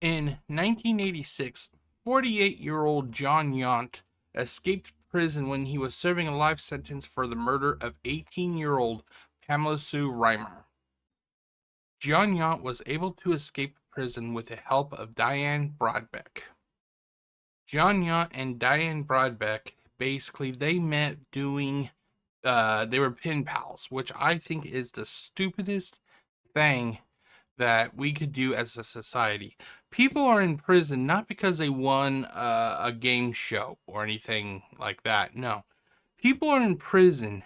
In 1986, 48-year-old Jon Yount escaped prison when he was serving a life sentence for the murder of 18-year-old Pamela Rimer. Jon Yount was able to escape prison with the help of Diane Brodbeck. Jon Yount and Diane Brodbeck, basically, they met doing, they were pen pals, which I think is the stupidest thing that we could do as a society. People are in prison not because they won a game show or anything like that. No. People are in prison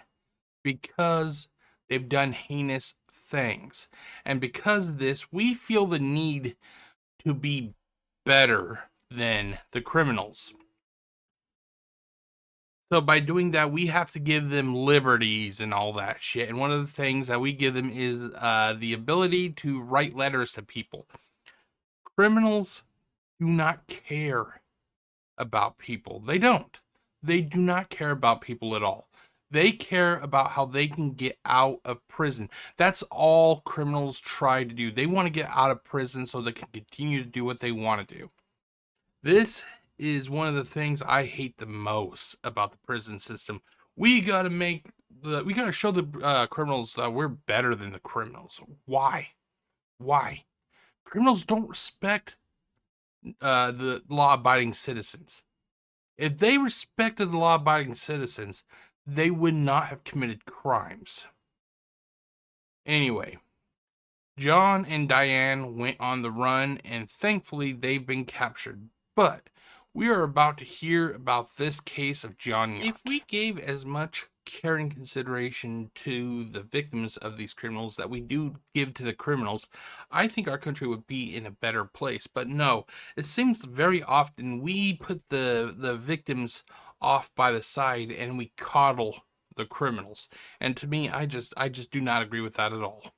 because they've done heinous things. And because of this, we feel the need to be better than the criminals. So by doing that, we have to give them liberties and all that shit. And one of the things that we give them is the ability to write letters to people. Criminals do not care about people. They don't. They do not care about people at all. They care about how they can get out of prison. That's all criminals try to do. They want to get out of prison so they can continue to do what they want to do. This is one of the things I hate the most about the prison system. We gotta show the criminals that we're better than the criminals. Why? Why? Criminals don't respect the law-abiding citizens. If they respected the law-abiding citizens, they would not have committed crimes. Anyway, Jon and Diane went on the run, and thankfully they've been captured. But we are about to hear about this case of Jon Yount. If we gave as much care and consideration to the victims of these criminals that we do give to the criminals, I think our country would be in a better place. But no, it seems very often we put the victims off by the side and we coddle the criminals. And to me, I just do not agree with that at all.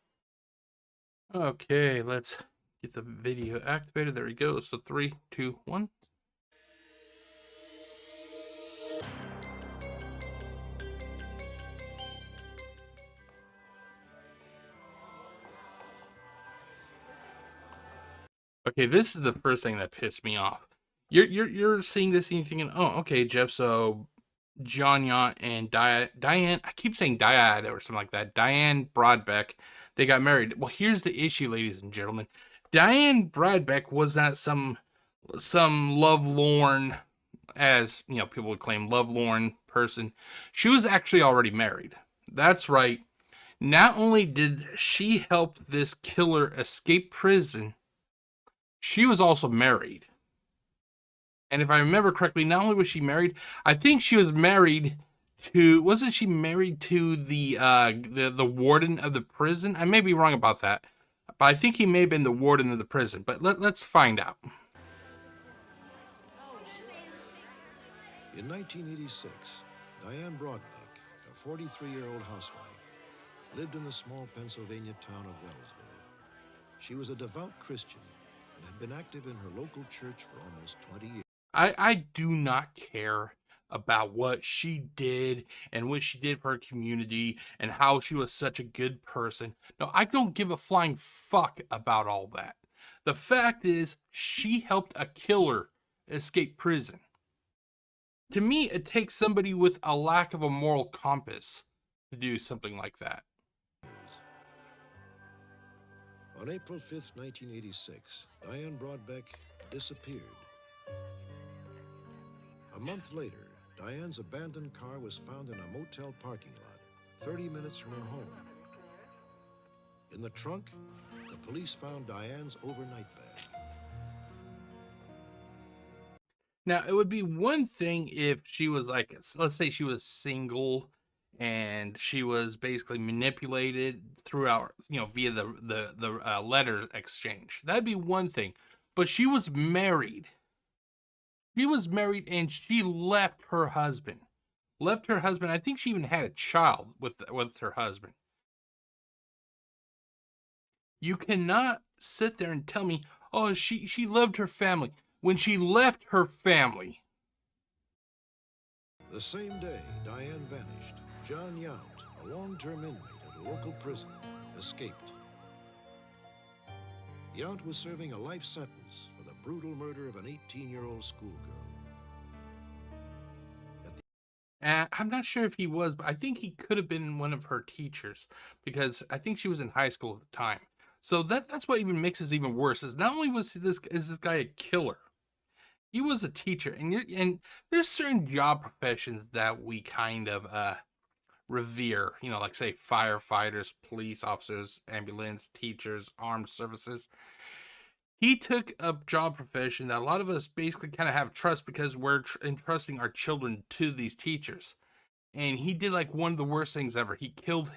Okay, let's get the video activated. There we go. So 3, 2, 1. Okay, this is the first thing that pissed me off. You're seeing this and you're thinking, oh, okay, Jeff, so Jon Yount and Diane, I keep saying Diane or something like that, Diane Brodbeck, they got married. Well, here's the issue, ladies and gentlemen. Diane Brodbeck was not some lovelorn, as you know, people would claim, lovelorn person. She was actually already married. That's right. Not only did she help this killer escape prison, she was also married. And if I remember correctly, not only was she married, I think she was married to, wasn't she married to the warden of the prison? I may be wrong about that, but I think he may have been the warden of the prison. But let's find out. In 1986, Diane Brodbeck, a 43-year-old housewife, lived in the small Pennsylvania town of Wellsville. She was a devout Christian and had been active in her local church for almost 20 years. I do not care about what she did and what she did for her community and how she was such a good person. No, I don't give a flying fuck about all that. The fact is, she helped a killer escape prison. To me, it takes somebody with a lack of a moral compass to do something like that. On April 5th, 1986, Diane Brodbeck disappeared. A month later, Diane's abandoned car was found in a motel parking lot, 30 minutes from her home. In the trunk, the police found Diane's overnight bag. Now, it would be one thing if she was like, let's say she was single and she was basically manipulated throughout, via the letter exchange. That'd be one thing. But she was married. She was married and she left her husband. I think she even had a child with her husband. You cannot sit there and tell me, oh, she loved her family, when she left her family. The same day Diane vanished, Jon Yount, a long-term inmate at a local prison, escaped. Yount was serving a life sentence for the brutal murder of an 18-year-old schoolgirl. I'm not sure if he was, but I think he could have been one of her teachers because I think she was in high school at the time. So that's what even makes it even worse. Is not only was this guy a killer, he was a teacher, and there's certain job professions that we kind of revere. You know, like say firefighters, police officers, ambulance, teachers, armed services. He took a job profession that a lot of us basically kind of have trust because we're entrusting our children to these teachers. And he did like one of the worst things ever. He killed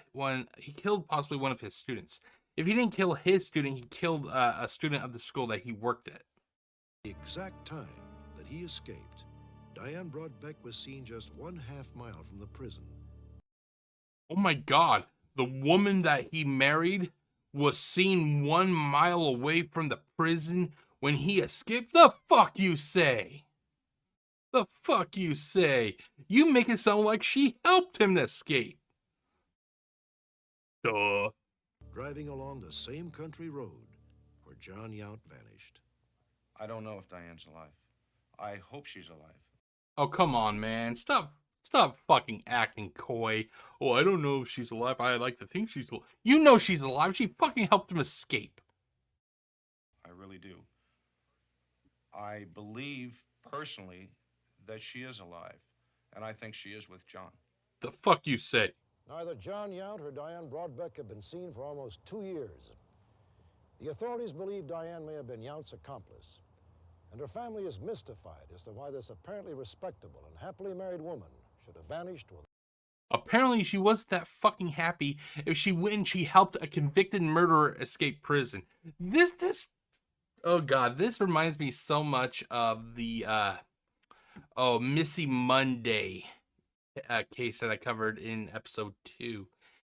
possibly one of his students. If he didn't kill his student, he killed a student of the school that he worked at. The exact time that he escaped, Diane Brodbeck was seen just 1/2 mile from the prison. Oh my God. The woman that he married was seen 1 mile away from the prison when he escaped? The fuck you say? The fuck you say? You make it sound like she helped him escape. Duh. Driving along the same country road where Jon Yount vanished. I don't know if Diane's alive. I hope she's alive. Oh, come on, man. Stop fucking acting coy. Oh, I don't know if she's alive. I like to think she's alive. You know she's alive. She fucking helped him escape. I really do. I believe, personally, that she is alive. And I think she is with Jon. The fuck you say? Neither Jon Yount or Diane Brodbeck have been seen for almost 2 years. The authorities believe Diane may have been Yount's accomplice, and her family is mystified as to why this apparently respectable and happily married woman should have vanished with... Apparently she wasn't that fucking happy if she went and she helped a convicted murderer escape prison. Oh God, this reminds me so much of the Missy Monday case that I covered in episode 2,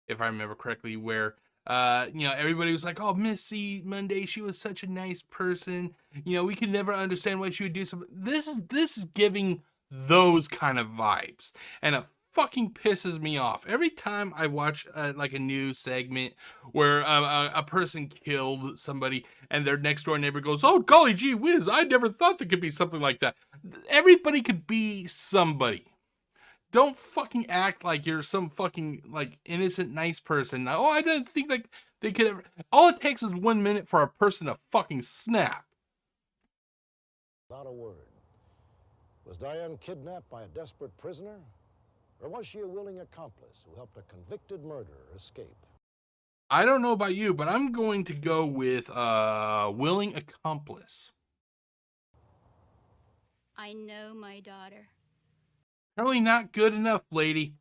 if I remember correctly, where everybody was like, oh, Missy Monday, she was such a nice person, we could never understand why she would do something. This is giving those kind of vibes, and it fucking pisses me off every time I watch like a news segment where a person killed somebody and their next door neighbor goes, oh golly gee whiz, I never thought there could be something like that. Everybody could be somebody. Don't fucking act like you're some fucking like innocent nice person. Oh, I didn't think like they could ever. All it takes is 1 minute for a person to fucking snap. Not a word. Was Diane kidnapped by a desperate prisoner? Or was she a willing accomplice who helped a convicted murderer escape? I don't know about you, but I'm going to go with willing accomplice. I know my daughter. Apparently not good enough, lady.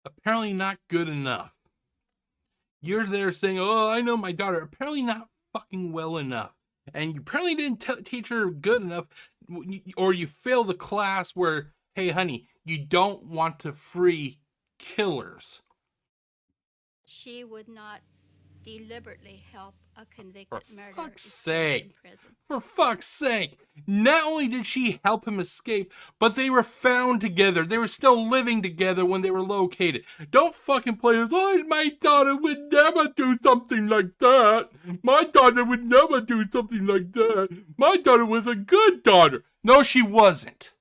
Apparently not good enough. You're there saying, oh, I know my daughter. Apparently not fucking well enough. And you apparently didn't teach her good enough, or you failed the class where, hey, honey, you don't want to free killers. She would not deliberately help a convicted murderer For fuck's escape sake. in prison. For fuck's sake. Not only did she help him escape, but they were found together. They were still living together when they were located. Don't fucking play this, oh, my daughter would never do something like that. My daughter would never do something like that. My daughter was a good daughter. No, she wasn't.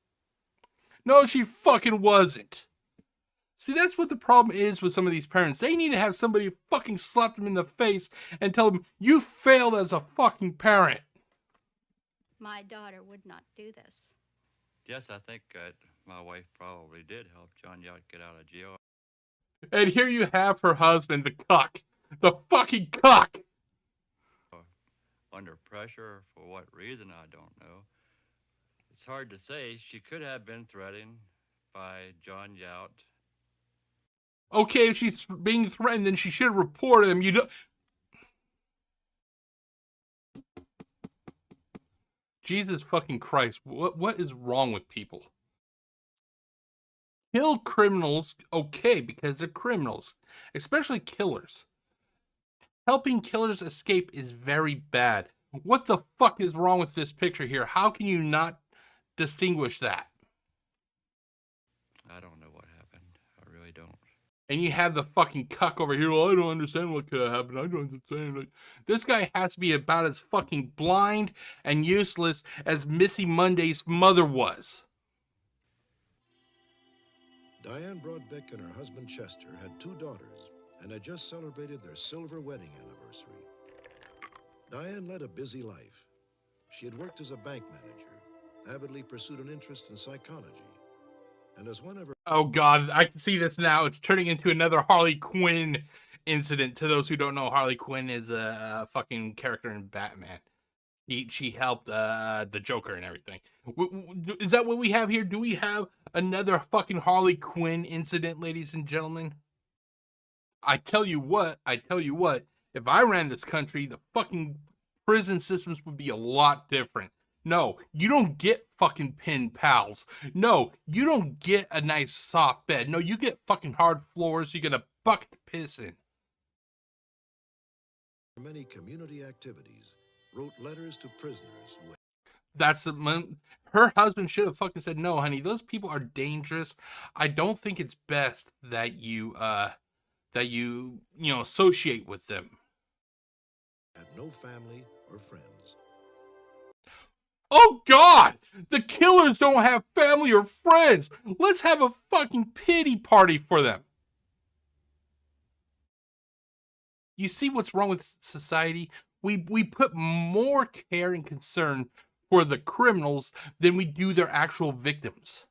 No, she fucking wasn't. See, that's what the problem is with some of these parents. They need to have somebody fucking slap them in the face and tell them, you failed as a fucking parent. My daughter would not do this. Yes, I think my wife probably did help Jon Yount get out of jail. And here you have her husband, the cuck. The fucking cuck! Under pressure, for what reason, I don't know. It's hard to say. She could have been threatened by Jon Yount. Okay, if she's being threatened, then she should have reported him. You don't... Jesus fucking Christ, what is wrong with people? Kill criminals, okay, because they're criminals. Especially killers. Helping killers escape is very bad. What the fuck is wrong with this picture here? How can you not distinguish that? I don't know what happened. I really don't. And you have the fucking cuck over here. Well, I don't understand what could have happened. I don't understand. Like, this guy has to be about as fucking blind and useless as Missy Monday's mother was. Diane Brodbeck and her husband Chester had 2 daughters and had just celebrated their silver wedding anniversary. Diane led a busy life. She had worked as a bank manager, avidly pursued an interest in psychology, and as one of her... Oh god, I can see this now. It's turning into another Harley Quinn incident. To those who don't know, Harley Quinn is a fucking character in Batman. She helped the Joker and everything. Is that what we have here? Do we have another fucking Harley Quinn incident, ladies and gentlemen? I tell you what, if I ran this country, the fucking prison systems would be a lot different. No, you don't get fucking pen pals. No, you don't get a nice soft bed. No, you get fucking hard floors. You get a bucket to piss in. many community activities, wrote letters to prisoners who... That's her husband should have fucking said, no, honey, those people are dangerous. I don't think it's best that you associate with them. had no family or friends. Oh god! The killers don't have family or friends! Let's have a fucking pity party for them. You see what's wrong with society? We put more care and concern for the criminals than we do their actual victims.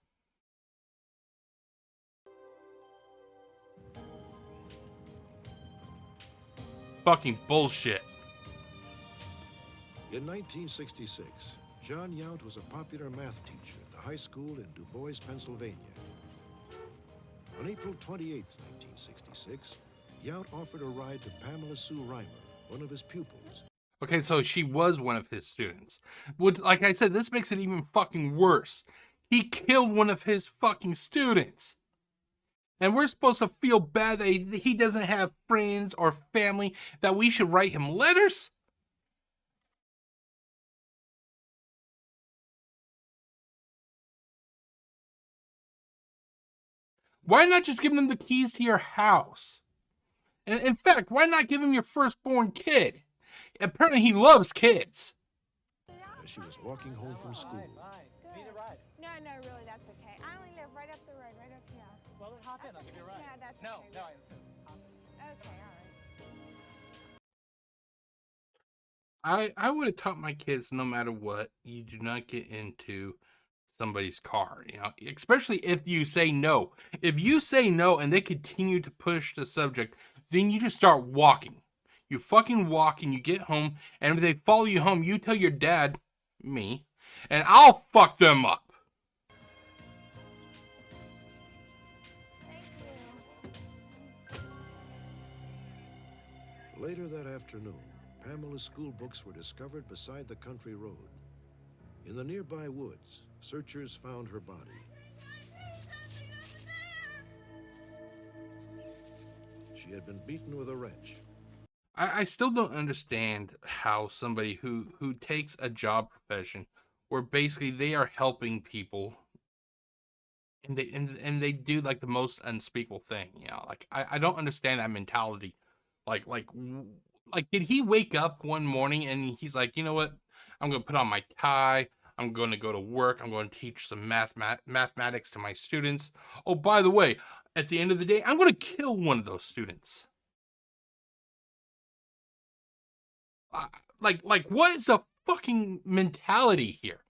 Fucking bullshit. In 1966, Jon Yount was a popular math teacher at the high school in Du Bois, Pennsylvania. On April 28, 1966, Yount offered a ride to Pamela Rimer, one of his pupils. Okay, so she was one of his students. Like I said, this makes it even fucking worse. He killed one of his fucking students. And we're supposed to feel bad that he doesn't have friends or family, that we should write him letters? Why not just give them the keys to your house? And in fact, why not give him your firstborn kid? Apparently he loves kids. As she was walking home from school. No, really, that's okay. I only live right up the road, right up here. Well, then hop in. I'll give you a ride. No, that's No, okay. no, I insist. Hop in. Okay, all right. I would have taught my kids, no matter what, you do not get into somebody's car, especially if you say no. If you say no and they continue to push the subject, then you just start walking. You fucking walk and you get home, and if they follow you home, you tell your dad, me, and I'll fuck them up. Later that afternoon, Pamela's school books were discovered beside the country road. In the nearby woods, searchers found her body. She had been beaten with a wrench. I still don't understand how somebody who takes a job profession where basically they are helping people and they do like the most unspeakable thing, like I don't understand that mentality. Like did he wake up one morning and he's like, you know what? I'm gonna put on my tie. I'm going to go to work. I'm going to teach some mathematics to my students. Oh, by the way, at the end of the day, I'm going to kill one of those students. Like, what is the fucking mentality here?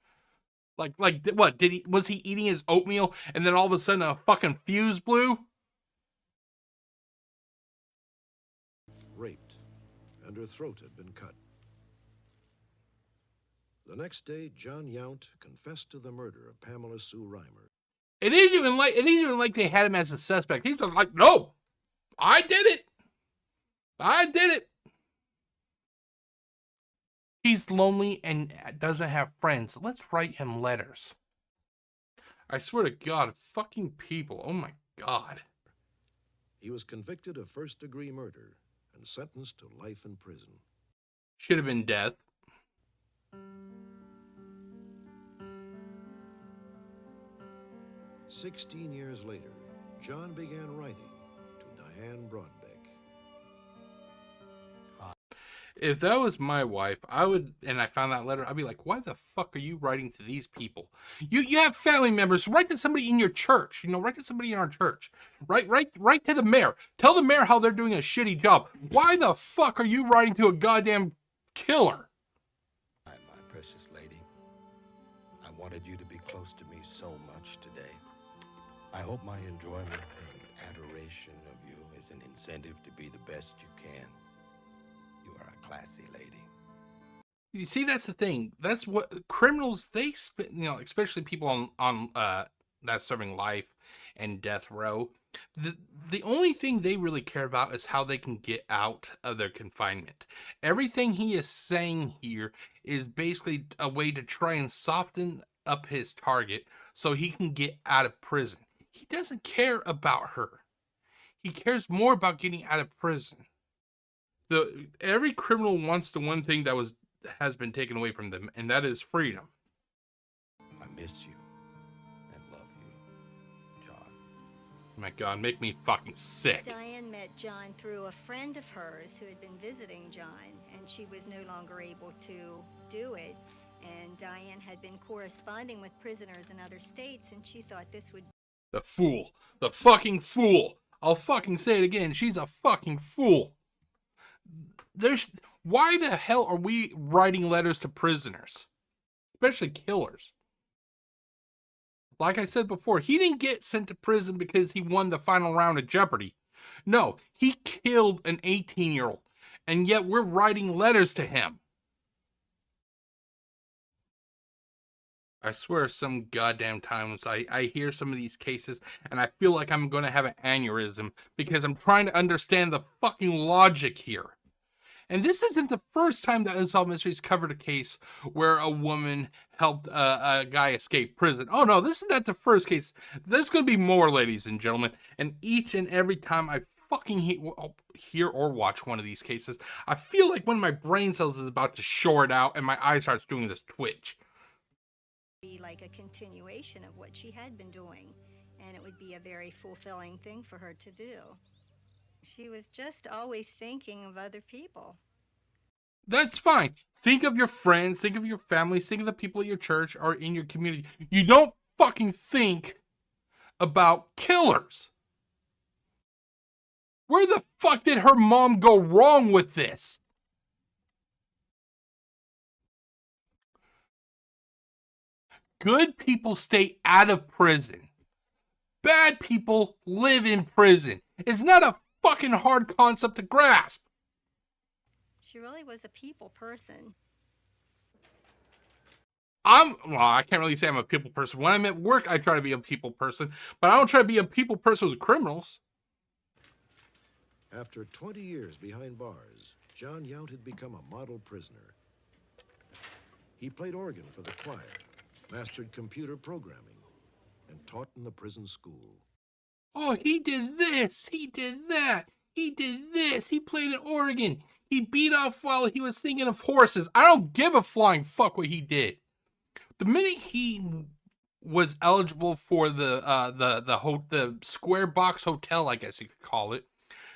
Like, what was he eating his oatmeal and then all of a sudden a fucking fuse blew? Raped, and her throat had been cut. The next day, Jon Yount confessed to the murder of Pamela Rimer. It isn't even like they had him as a suspect. He's like, no, I did it. I did it. He's lonely and doesn't have friends. Let's write him letters. I swear to God, fucking people. Oh my God. He was convicted of first-degree murder and sentenced to life in prison. Should have been death. 16 years later, Jon began writing to Diane Brodbeck. If that was my wife, I would, and I found that letter, I'd be like, why the fuck are you writing to these people? You have family members. Write to somebody in your church. You know, write to somebody in our church. Write to the mayor. Tell the mayor how they're doing a shitty job. Why the fuck are you writing to a goddamn killer? My precious lady, I wanted you to be close to me so much today. I hope my enjoyment and adoration of you is an incentive to be the best you can. You are a classy lady. You see, that's the thing. That's what criminals, they spend, you know, especially people on that's serving life and death row. The only thing they really care about is how they can get out of their confinement. Everything he is saying here is basically a way to try and soften up his target so he can get out of prison. He doesn't care about her. He cares more about getting out of prison. Every criminal wants the one thing that has been taken away from them, and that is freedom. I miss you and love you, John. Oh my God, make me fucking sick. Diane met John through a friend of hers who had been visiting John, and she was no longer able to do it. And Diane had been corresponding with prisoners in other states, and she thought this would... The fool. The fucking fool. I'll fucking say it again. She's a fucking fool. Why the hell are we writing letters to prisoners? Especially killers. Like I said before, he didn't get sent to prison because he won the final round of Jeopardy. No, he killed an 18-year-old, and yet we're writing letters to him. I swear some goddamn times I hear some of these cases and I feel like I'm going to have an aneurysm because I'm trying to understand the fucking logic here. And this isn't the first time that Unsolved Mysteries covered a case where a woman helped a guy escape prison. Oh no, this is not the first case. There's going to be more, ladies and gentlemen. And each and every time I fucking hear or watch one of these cases, I feel like one of my brain cells is about to short out and my eye starts doing this twitch. Be like a continuation of what she had been doing, and it would be a very fulfilling thing for her to do. She was just always thinking of other people. That's fine. Think of your friends, think of your families, think of the people at your church or in your community. You don't fucking think about killers. Where the fuck did her mom go wrong with this? Good people stay out of prison. Bad people live in prison. It's not a fucking hard concept to grasp. She really was a people person. I can't really say I'm a people person. When I'm at work, I try to be a people person, but I don't try to be a people person with criminals. After 20 years behind bars, Jon Yount had become a model prisoner. He played organ for the choir, mastered computer programming, and taught in the prison school. Oh, he did this, he did that, he did this, he played an organ, he beat off while he was thinking of horses. I don't give a flying fuck what he did. The minute he was eligible for the Square Box Hotel, I guess you could call it,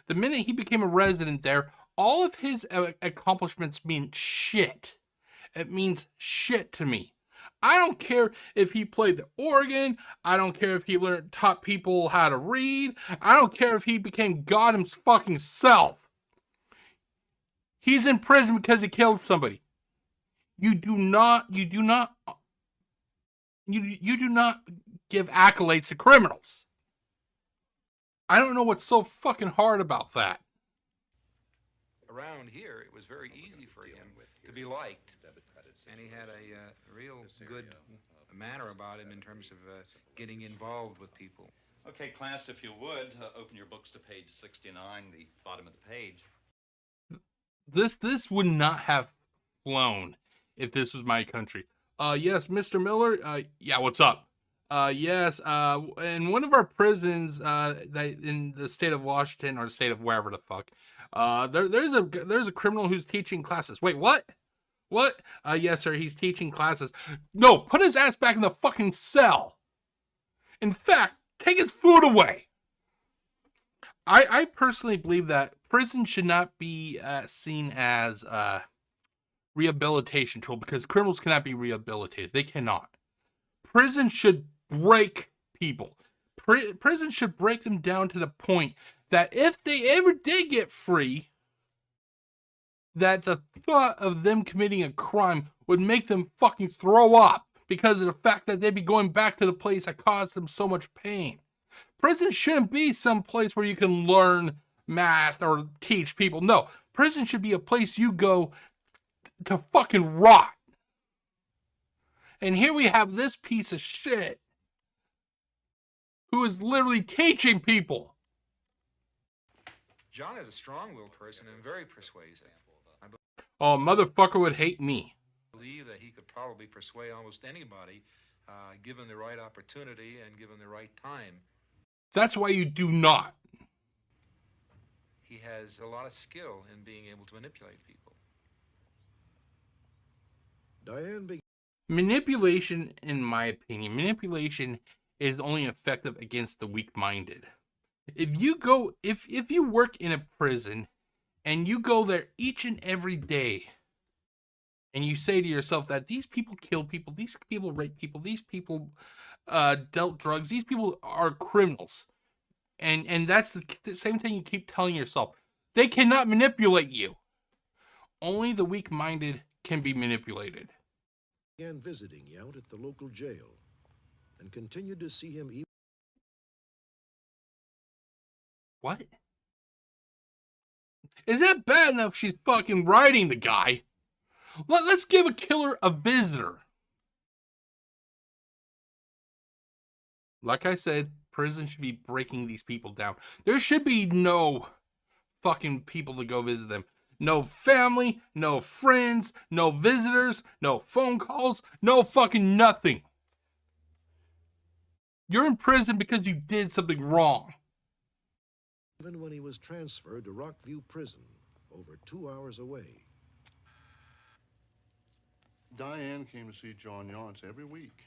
the minute he became a resident there, all of his accomplishments mean shit. It means shit to me. I don't care if he played the organ. I don't care if he taught people how to read. I don't care if he became God his fucking self. He's in prison because he killed somebody. You do not give accolades to criminals. I don't know what's so fucking hard about that. Around here, it was very easy for him to be liked. And he had a real good manner about him in terms of getting involved with people. Okay, class, if you would, open your books to page 69, the bottom of the page. This would not have flown if this was my country. Yes, Mr. Miller. Yeah, what's up? Yes. In one of our prisons, in the state of Washington or the state of wherever the fuck, there's a criminal who's teaching classes. Wait, what? What? Yes, sir. He's teaching classes. No, put his ass back in the fucking cell. In fact, take his food away. I personally believe that prison should not be seen as a rehabilitation tool because criminals cannot be rehabilitated. They cannot. Prison should break people. Prison should break them down to the point that if they ever did get free, that the thought of them committing a crime would make them fucking throw up because of the fact that they'd be going back to the place that caused them so much pain. Prison shouldn't be some place where you can learn math or teach people. No, prison should be a place you go to fucking rot. And here we have this piece of shit who is literally teaching people. John is a strong-willed person and very persuasive. Oh, motherfucker would hate me. I believe that he could probably persuade almost anybody, given the right opportunity and given the right time. That's why you do not. He has a lot of skill in being able to manipulate people. Diane Manipulation, in my opinion, manipulation is only effective against the weak-minded. If you work in a prison and you go there each and every day and you say to yourself that these people kill people, these people rape people, these people dealt drugs, these people are criminals, and that's the same thing you keep telling yourself, they cannot manipulate you. Only the weak-minded can be manipulated. began visiting Yount at the local jail and continued to see him even. What? Is that bad enough she's fucking writing the guy? Let's give a killer a visitor. Like I said, prison should be breaking these people down. There should be no fucking people to go visit them. No family, no friends, no visitors, no phone calls, no fucking nothing. You're in prison because you did something wrong. Even when he was transferred to Rockview Prison, over 2 hours away. Diane came to see Jon Yount every week.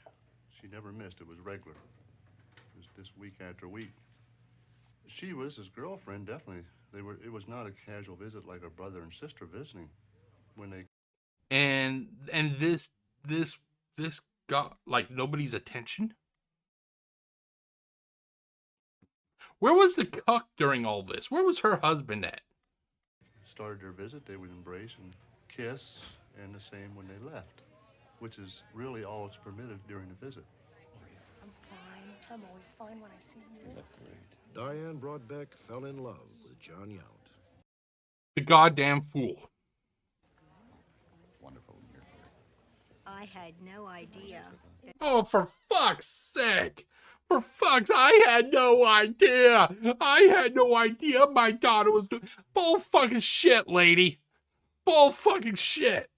She never missed. It was regular. It was this week after week. She was his girlfriend, definitely. It was not a casual visit like a brother and sister visiting. When they And this got like nobody's attention. Where was the cuck during all this? Where was her husband at? started their visit, they would embrace and kiss, and the same when they left, which is really all that's permitted during the visit. I'm fine. I'm always fine when I see you. Diane Brodbeck fell in love with Jon Yount. The goddamn fool. Wonderful. I had no idea that Oh, for fuck's sake. For fuck's, I had no idea. I had no idea my daughter was doing bull fucking shit, lady. Bull fucking shit.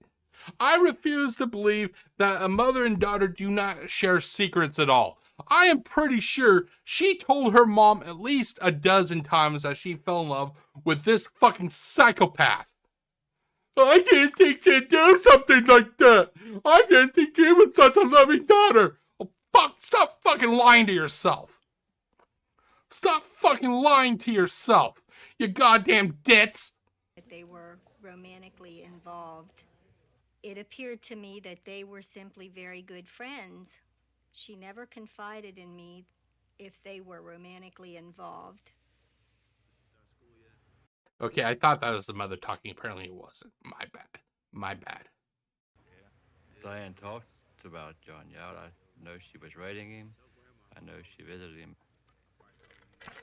I refuse to believe that a mother and daughter do not share secrets at all. I am pretty sure she told her mom at least a dozen times that she fell in love with this fucking psychopath. I didn't think she'd do something like that. I didn't think she was such a loving daughter. Oh, fuck, stop fucking lying to yourself. Stop fucking lying to yourself, you goddamn ditz. they were romantically involved. It appeared to me that they were simply very good friends. She never confided in me if they were romantically involved. Okay, I thought that was the mother talking. Apparently it wasn't. My bad. My bad. Diane talked about Jon Yount. I know she was writing him. I know she visited him.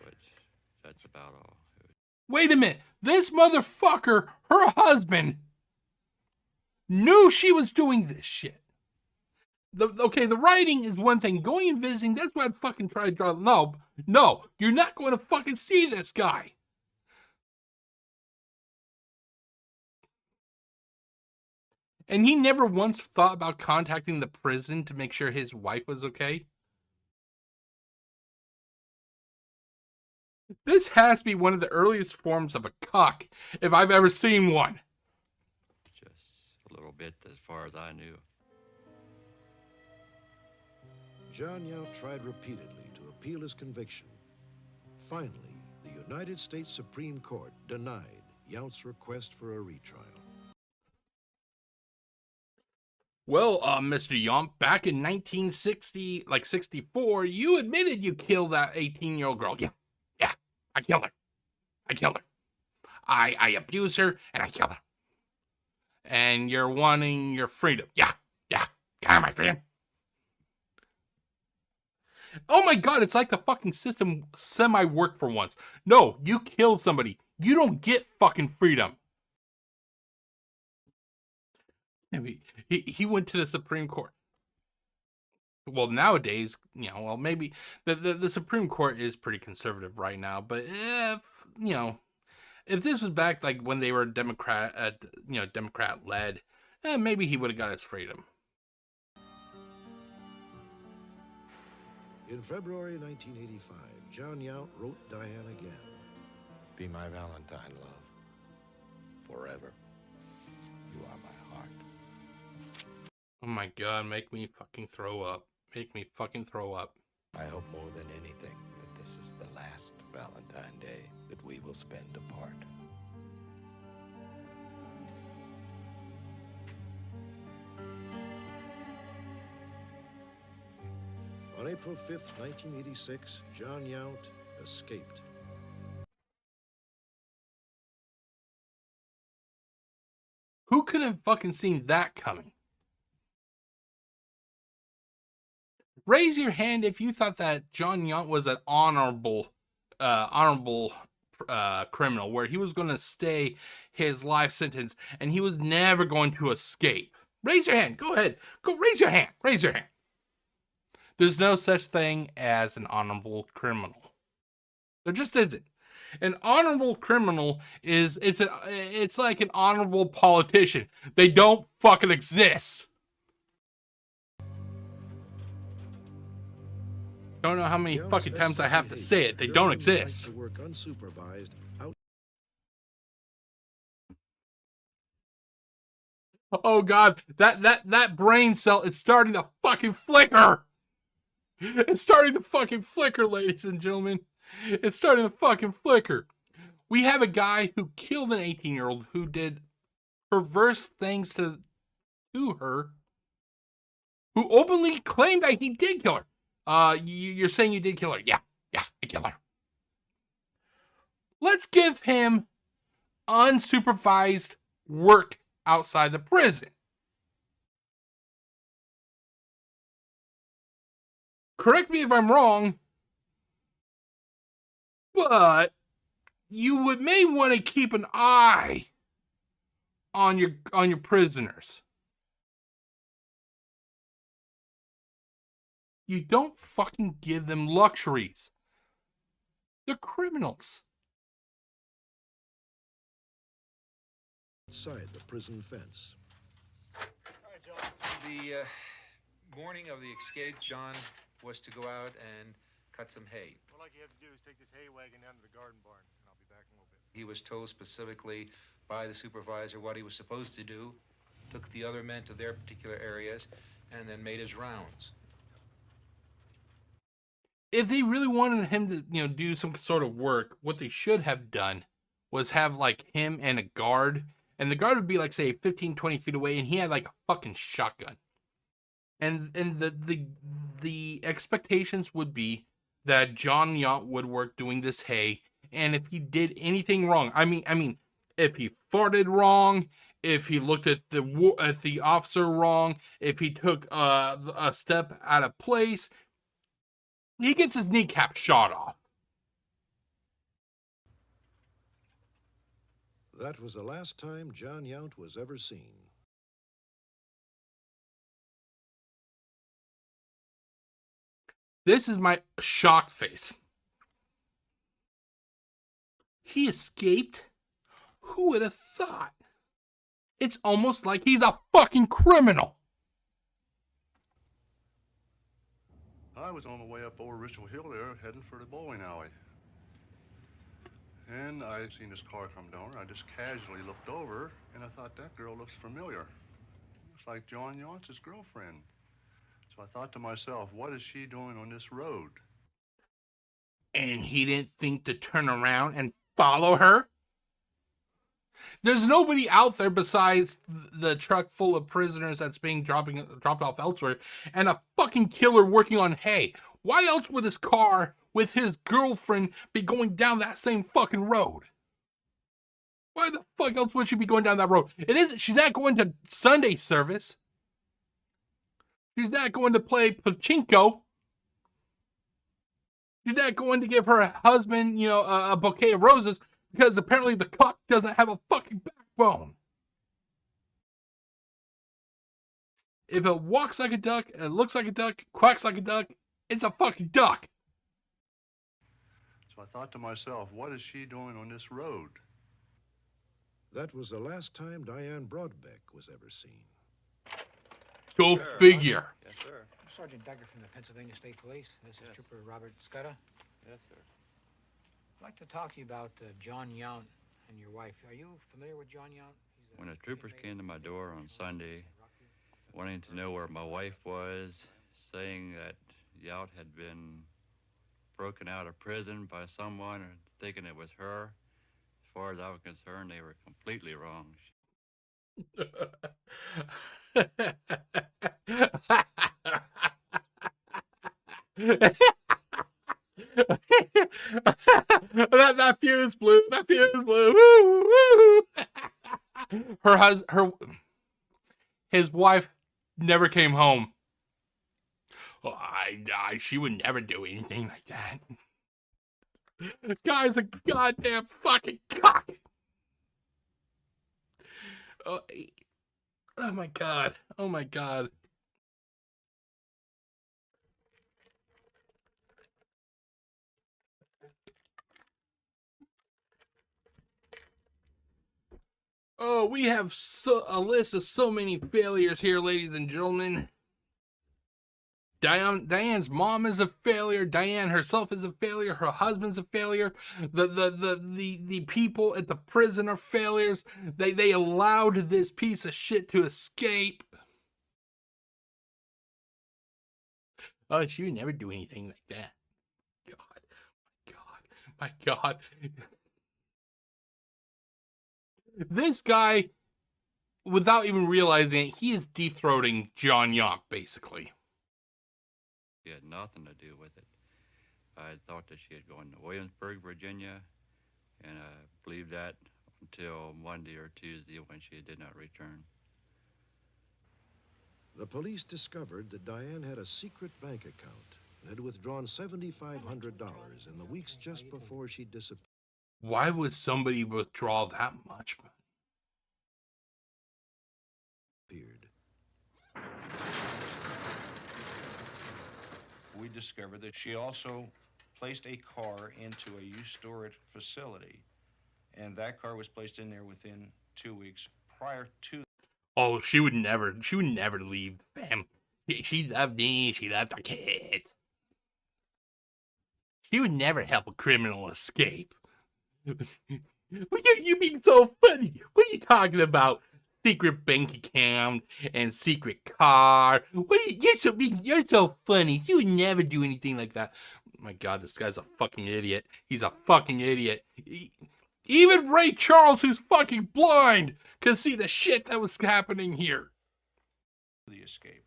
Which, that's about all. Wait a minute. This motherfucker, her husband, knew she was doing this shit. The writing is one thing. Going and visiting, that's what I'd fucking try to draw. No, you're not going to fucking see this guy. And he never once thought about contacting the prison to make sure his wife was okay. This has to be one of the earliest forms of a cuck, if I've ever seen one. Just a little bit as far as I knew. Jon Yount tried repeatedly to appeal his conviction. Finally, the United States Supreme Court denied Yount's request for a retrial. Well, Mr. Yount, back in 1960, like 64, you admitted you killed that 18-year-old girl. Yeah, I killed her. I abused her, and I killed her. And you're wanting your freedom. Yeah, got my freedom. Oh my god, it's like the fucking system semi-worked for once. No, you killed somebody. You don't get fucking freedom. He went to the Supreme Court. Well, nowadays, maybe the Supreme Court is pretty conservative right now, but if this was back like when they were Democrat led, maybe he would have got his freedom. In February 1985, Jon Yount wrote Diane again. Be my Valentine, love. Forever. You are my heart. Oh my god, make me fucking throw up. Make me fucking throw up. I hope more than anything that this is the last Valentine Day that we will spend apart. On April 5th, 1986, Jon Yount escaped. Who could have fucking seen that coming? Raise your hand if you thought that Jon Yount was an honorable criminal, where he was going to stay his life sentence and he was never going to escape. Raise your hand. Go ahead. Go raise your hand. Raise your hand. There's no such thing as an honorable criminal. There just isn't. An honorable criminal it's like an honorable politician. They don't fucking exist. Don't know how many fucking times I have to say it. They don't exist. To work unsupervised out. Oh god, that brain cell, it's starting to fucking flicker. It's starting to fucking flicker, ladies and gentlemen. It's starting to fucking flicker. We have a guy who killed an 18-year-old who did perverse things to her, who openly claimed that he did kill her. You're saying you did kill her? Yeah, I killed her. Let's give him unsupervised work outside the prison. Correct me if I'm wrong, but you may want to keep an eye on your prisoners. You don't fucking give them luxuries. They're criminals. Outside the prison fence. The morning of the escape, John was to go out and cut some hay. What I'd like you have to do is take this hay wagon down to the garden barn, and I'll be back in a little bit. He was told specifically by the supervisor what he was supposed to do, took the other men to their particular areas, and then made his rounds. If they really wanted him to, do some sort of work, what they should have done was have like him and a guard, and the guard would be like, say, 15, 20 feet away, and he had like a fucking shotgun. And the expectations would be that Jon Yount would work doing this hay, and if he did anything wrong, I mean, if he farted wrong, if he looked at the officer wrong, if he took a step out of place, he gets his kneecap shot off. That was the last time Jon Yount was ever seen. This is my shocked face. He escaped? Who would have thought? It's almost like he's a fucking criminal. I was on the way up over Richel Hill there, heading for the bowling alley. And I seen this car come down. I just casually looked over, and I thought, that girl looks familiar. Looks like Jon Yount's girlfriend. So I thought to myself, what is she doing on this road? And he didn't think to turn around and follow her? There's nobody out there besides the truck full of prisoners that's being dropped off elsewhere, and a fucking killer working on hay. Why else would his car with his girlfriend be going down that same fucking road? Why the fuck else would she be going down that road? She's not going to Sunday service. She's not going to play pachinko. She's not going to give her husband, a bouquet of roses because apparently the cock doesn't have a fucking backbone. If it walks like a duck, it looks like a duck, quacks like a duck, it's a fucking duck. So I thought to myself, what is she doing on this road? That was the last time Diane Brodbeck was ever seen. Go figure. Yes, sir. Sergeant Duggar from the Pennsylvania State Police. This is Trooper Robert Scudda. Yes, sir. I'd like to talk to you about Jon Yount and your wife. Are you familiar with Jon Yount? When the troopers came to my door on Sunday, wanting to know where my wife was, saying that Yount had been broken out of prison by someone, or thinking it was her, as far as I was concerned, they were completely wrong. that fuse blew. That fuse blew. Woo, woo. His wife never came home. Oh, she would never do anything like that. Guy's a goddamn fucking cock. Oh my god. Oh my god. Oh, we have a list of so many failures here, ladies and gentlemen. Diane's mom is a failure. Diane herself is a failure. Her husband's a failure. The people at the prison are failures. They allowed this piece of shit to escape. Oh, she would never do anything like that. My God. This guy, without even realizing it, he is deep-throating Jon Yount, basically. She had nothing to do with it. I thought that she had gone to Williamsburg, Virginia, and I believed that until Monday or Tuesday when she did not return. The police discovered that Diane had a secret bank account and had withdrawn $7,500 in the weeks just before she disappeared. Why would somebody withdraw that much money? We discovered that she also placed a car into a used storage facility, and that car was placed in there within 2 weeks prior to. Oh, she would never leave the family. She loved me. She loved our kids. She would never help a criminal escape. You being so funny. What are you talking about? Secret bank account and secret car. You're so funny. You would never do anything like that. Oh my God, this guy's a fucking idiot. He's a fucking idiot. Even Ray Charles, who's fucking blind, could see the shit that was happening here. The escape.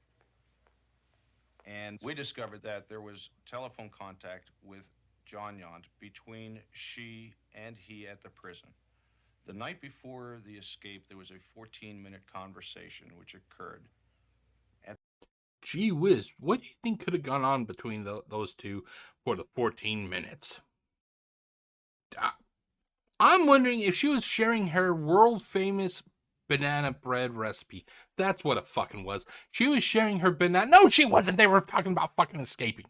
And we discovered that there was telephone contact with Jon Yount between she and he at the prison. The night before the escape, there was a 14-minute conversation which occurred. Gee whiz, what do you think could have gone on between those two for the 14 minutes? I'm wondering if she was sharing her world-famous banana bread recipe. That's what it fucking was. She was sharing her banana. No, she wasn't. They were talking about fucking escaping.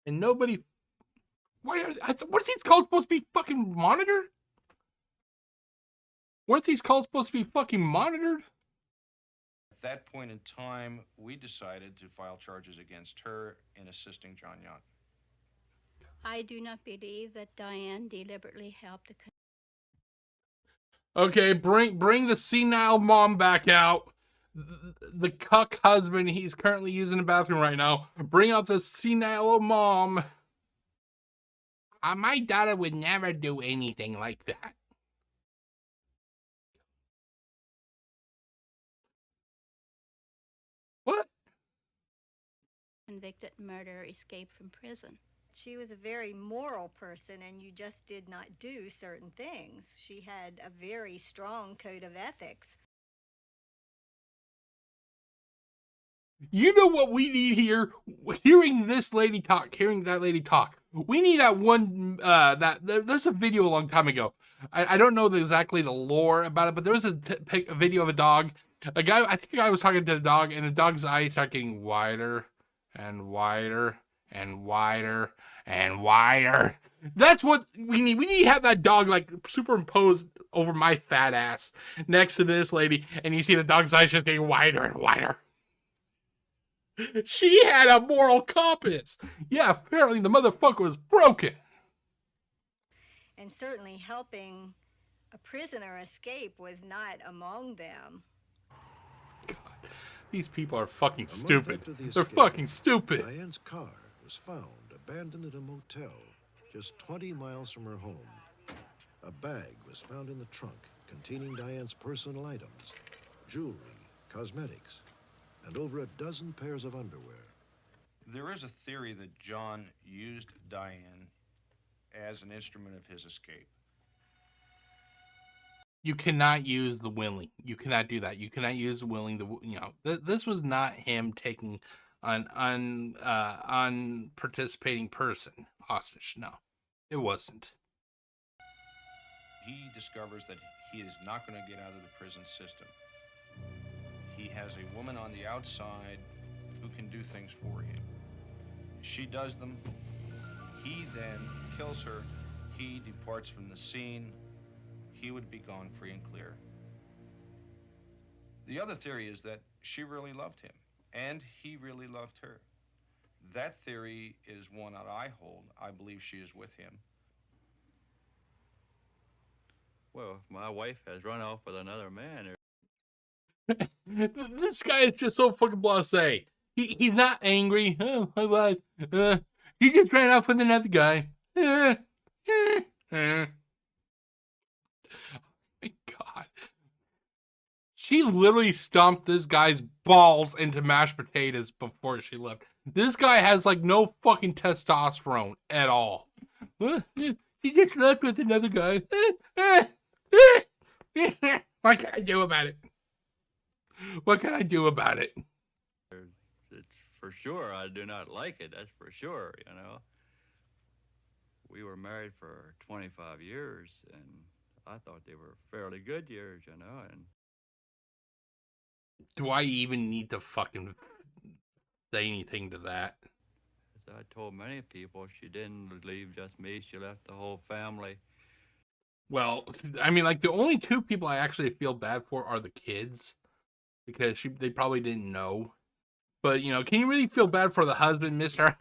And nobody. What are these calls supposed to be fucking monitored? Weren't these calls supposed to be fucking monitored? At that point in time, we decided to file charges against her in assisting Jon Yount. I do not believe that Diane deliberately helped. Okay, bring the senile mom back out. the cuck husband, he's currently using the bathroom right now. Bring out the senile mom. My daughter would never do anything like that. What? Convicted murderer escaped from prison. She was a very moral person, and you just did not do certain things. She had a very strong code of ethics. You know what we need here? Hearing this lady talk, hearing that lady talk. We need that one, there's a video a long time ago. I don't know exactly the lore about it, but there was a video of a dog. A guy, I think I was talking to the dog, and the dog's eyes start getting wider and wider and wider and wider. That's what we need. We need to have that dog like superimposed over my fat ass next to this lady, and you see the dog's eyes just getting wider and wider. She had a moral compass. Yeah, apparently the motherfucker was broken. And certainly helping a prisoner escape was not among them. God, these people are fucking stupid. They're fucking stupid. Diane's car was found abandoned at a motel just 20 miles from her home. A bag was found in the trunk containing Diane's personal items, jewelry, cosmetics, and over a dozen pairs of underwear. There is a theory that Jon used Diane as an instrument of his escape. You cannot use the willing. You cannot do that. You cannot use the willing. This was not him taking an unparticipating person hostage. No, it wasn't. He discovers that he is not going to get out of the prison system. He has a woman on the outside who can do things for him. She does them. He then kills her. He departs from the scene. He would be gone free and clear. The other theory is that she really loved him, and he really loved her. That theory is one that I hold. I believe she is with him. Well, if my wife has run off with another man, This guy is just so fucking blasé. He's not angry. Oh, my life. He just ran off with another guy. Oh my God. She literally stomped this guy's balls into mashed potatoes before she left. This guy has like no fucking testosterone at all. She just left with another guy. What can I do about it? What can I do about it? it's for sure I do not like it. That's for sure, you know. We were married for 25 years, and I thought they were fairly good years, you know. And do I even need to fucking say anything to that? As I told many people, she didn't leave just me. She left the whole family. Well, I mean, like, the only two people I actually feel bad for are the kids, because they probably didn't know. But, you know, can you really feel bad for the husband, Mr.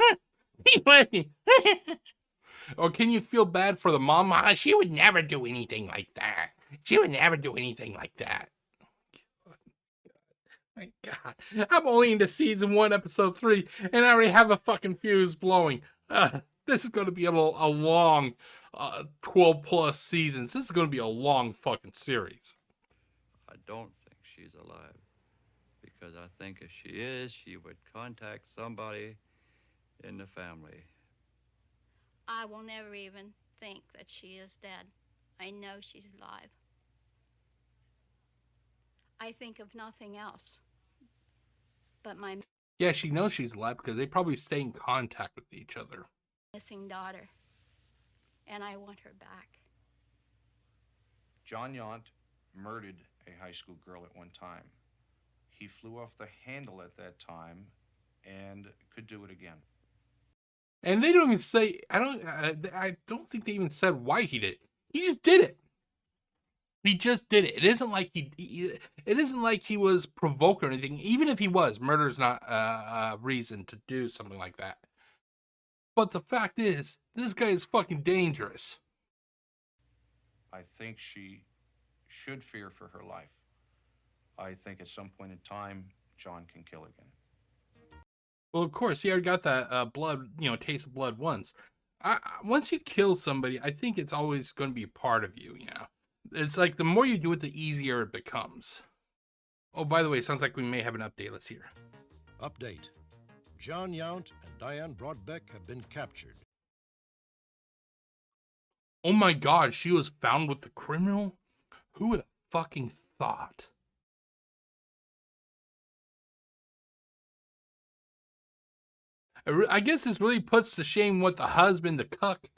Or can you feel bad for the mom? She would never do anything like that. She would never do anything like that. My God. I'm only into season 1, episode 3, and I already have a fucking fuse blowing. This is going to be a long 12 plus seasons. This is going to be a long fucking series. I don't think she's alive, because I think if she is, she would contact somebody in the family. I will never even think that she is dead. I know she's alive. I think of nothing else but my Yeah, she knows she's alive because they probably stay in contact with each other. missing daughter, and I want her back. Jon Yount murdered a high school girl at one time. He flew off the handle at that time and could do it again. And they don't even say, I don't think they even said why he did it. He just did it. He just did it. It isn't like it isn't like he was provoked or anything. Even if he was, murder is not a reason to do something like that. But the fact is, this guy is fucking dangerous. I think she should fear for her life. I think at some point in time, John can kill again. Well, of course, he already got that blood, taste of blood once. Once you kill somebody, I think it's always going to be a part of you, It's like the more you do it, the easier it becomes. Oh, by the way, it sounds like we may have an update. Let's hear. Update. Jon Yount and Diane Brodbeck have been captured. Oh my god, she was found with the criminal? Who would have fucking thought? I guess this really puts to shame what the husband, the cuck,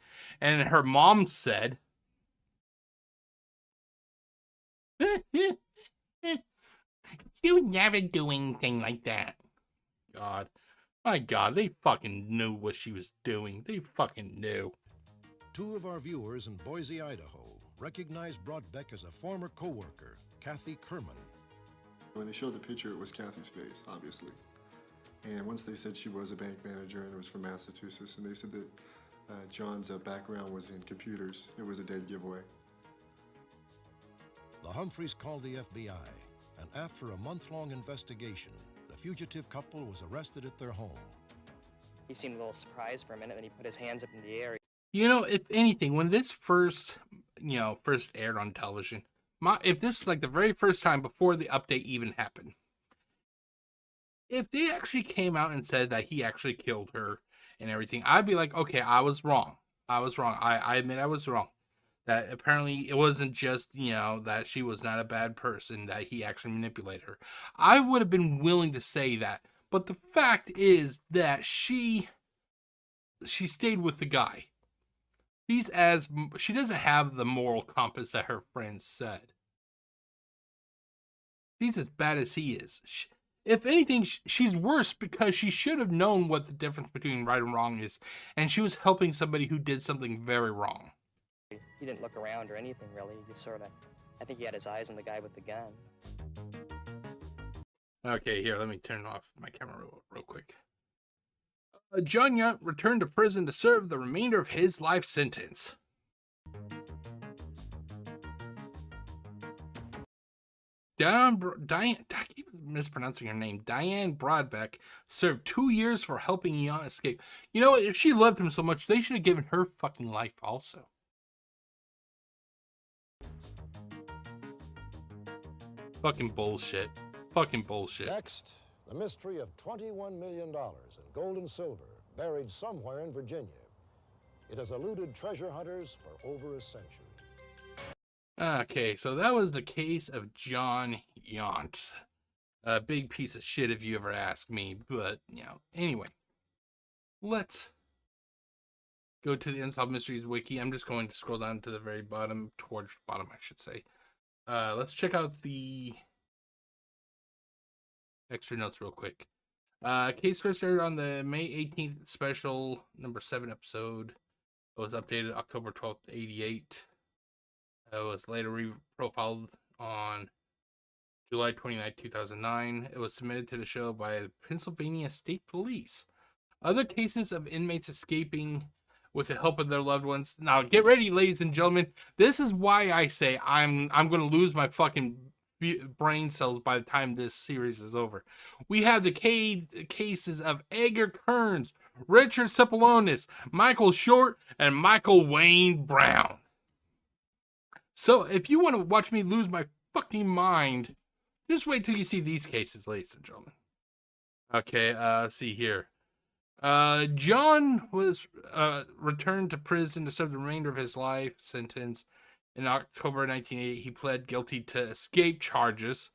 and her mom said. You would never do anything like that. God. My God, they fucking knew what she was doing. They fucking knew. Two of our viewers in Boise, Idaho, recognized Brodbeck as a former co-worker, Kathy Kerman. When they showed the picture, it was Kathy's face, obviously. And once they said she was a bank manager and it was from Massachusetts, and they said that John's background was in computers, it was a dead giveaway. The Humphreys called the FBI, and after a month-long investigation, the fugitive couple was arrested at their home. He seemed a little surprised for a minute, then he put his hands up in the air. If anything, when this first aired on television, if this is like the very first time before the update even happened, if they actually came out and said that he actually killed her and everything, I'd be like, okay, I was wrong. I admit I was wrong. That apparently it wasn't just, that she was not a bad person, that he actually manipulated her. I would have been willing to say that. But the fact is that she stayed with the guy. She doesn't have the moral compass that her friends said. She's as bad as he is. If anything, she's worse because she should have known what the difference between right and wrong is, and she was helping somebody who did something very wrong. He didn't look around or anything, really. He just I think he had his eyes on the guy with the gun. Okay, here, let me turn off my camera real quick. Jon Yount returned to prison to serve the remainder of his life sentence. Diane, I keep mispronouncing her name. Diane Brodbeck served 2 years for helping Yount escape. You know what? If she loved him so much, they should have given her fucking life also. Fucking bullshit. Fucking bullshit. Next, the mystery of $21 million in gold and silver buried somewhere in Virginia. It has eluded treasure hunters for over a century. Okay, so that was the case of Jon Yount. A big piece of shit if you ever ask me, but, anyway. Let's go to the Unsolved Mysteries wiki. I'm just going to scroll down to the very bottom, towards the bottom, I should say. Let's check out the extra notes real quick. Case first aired on the May 18th special number 7 episode. It was updated October 12th, 88. It was later re-profiled on July 29, 2009. It was submitted to the show by the Pennsylvania State Police. Other cases of inmates escaping with the help of their loved ones. Now, get ready, ladies and gentlemen. This is why I say I'm going to lose my fucking brain cells by the time this series is over. We have the cases of Edgar Kearns, Richard Cepolonis, Michael Short, and Michael Wayne Brown. So, if you want to watch me lose my fucking mind, just wait till you see these cases, ladies and gentlemen. Okay, let's see here. John was returned to prison to serve the remainder of his life sentence. In October 1988, he pled guilty to escape charges.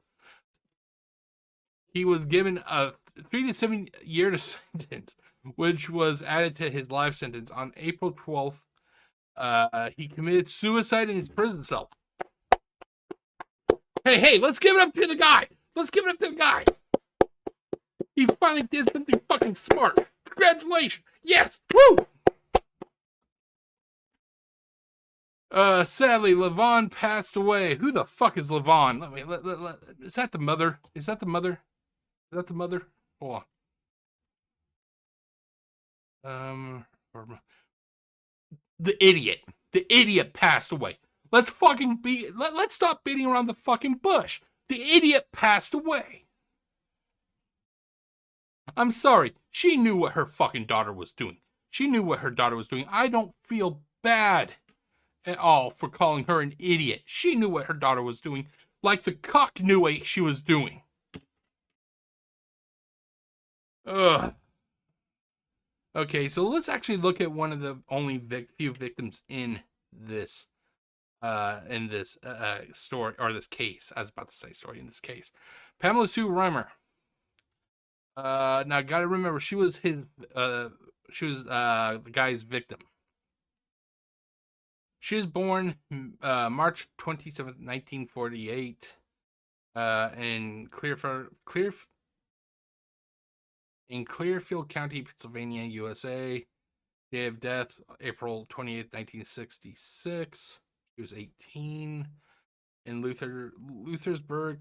He was given a 3 to 7 year sentence, which was added to his life sentence. On April 12th, he committed suicide in his prison cell. Hey, let's give it up to the guy. Let's give it up to the guy. He finally did something fucking smart. Congratulations. Yes. Woo. Sadly, Levon passed away. Who the fuck is Levon? Is that the mother? Is that the mother? Hold on. The idiot passed away. Let's stop beating around the fucking bush. The idiot passed away. I'm sorry. She knew what her fucking daughter was doing. She knew what her daughter was doing. I don't feel bad at all for calling her an idiot. She knew what her daughter was doing, like the cock knew what she was doing. Ugh. Okay, so let's actually look at one of the only few victims in this story, or this case. I was about to say story in this case. Pamela Sue Rimer. Now gotta remember, she was the guy's victim. She was born March 27th, 1948, in Clearfield County, Pennsylvania, USA. Day of death, April 28th, 1966. She was 18. In Luthersburg,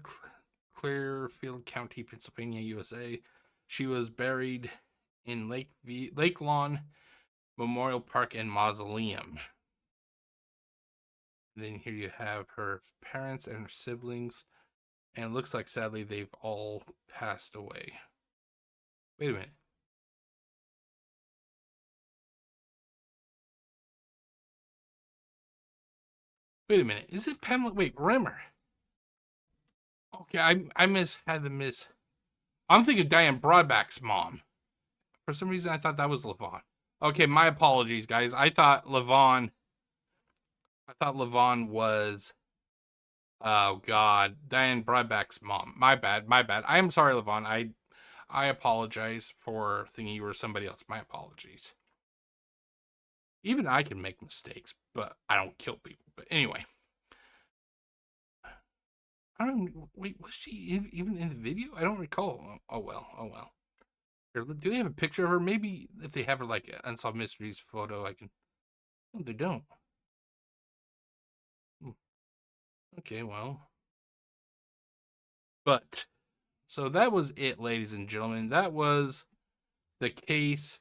Clearfield County, Pennsylvania, USA. She was buried in Lake Lawn Memorial Park and Mausoleum. And then here you have her parents and her siblings. And it looks like, sadly, they've all passed away. Wait a minute. Wait a minute. Is it Pamela? Wait, Rimer. Okay, I had the miss. I'm thinking Diane Brodbeck's mom. For some reason, I thought that was Levon. Okay, my apologies, guys. I thought Levon was, oh God, Diane Brodbeck's mom. My bad. I am sorry, Levon. I apologize for thinking you were somebody else. My apologies. Even I can make mistakes, but I don't kill people. But anyway. I don't. Wait, was she even in the video? I don't recall. Oh well. Here, do they have a picture of her? Maybe if they have her like Unsolved Mysteries photo, I can. No, they don't. Okay, well. But so that was it, ladies and gentlemen. That was the case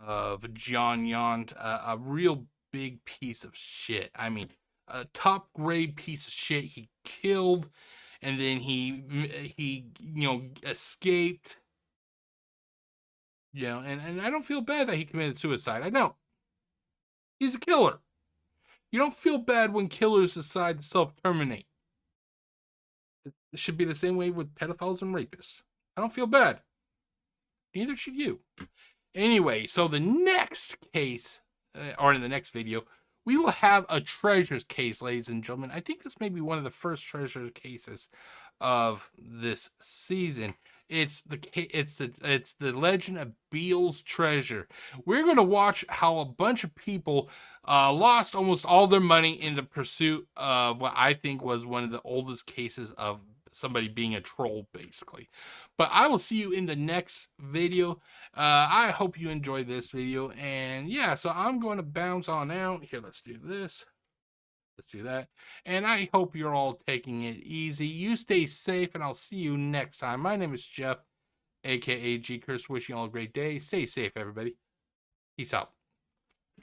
of Jon Yount, a real big piece of shit. I mean, a top grade piece of shit. He killed, and then he escaped. And I don't feel bad that he committed suicide. I don't. He's a killer. You don't feel bad when killers decide to self-terminate. It should be the same way with pedophiles and rapists. I don't feel bad. Neither should you. Anyway, so the next case, or in the next video, we will have a treasures case, ladies and gentlemen. I think this may be one of the first treasure cases of this season. It's the Legend of Beale's Treasure. We're going to watch how a bunch of people lost almost all their money in the pursuit of what I think was one of the oldest cases of somebody being a troll, basically. But I will see you in the next video. I hope you enjoyed this video. And yeah, so I'm going to bounce on out. Here, let's do this. Let's do that. And I hope you're all taking it easy. You stay safe, and I'll see you next time. My name is Jeff, a.k.a. GCurse. Wishing you all a great day. Stay safe, everybody. Peace out.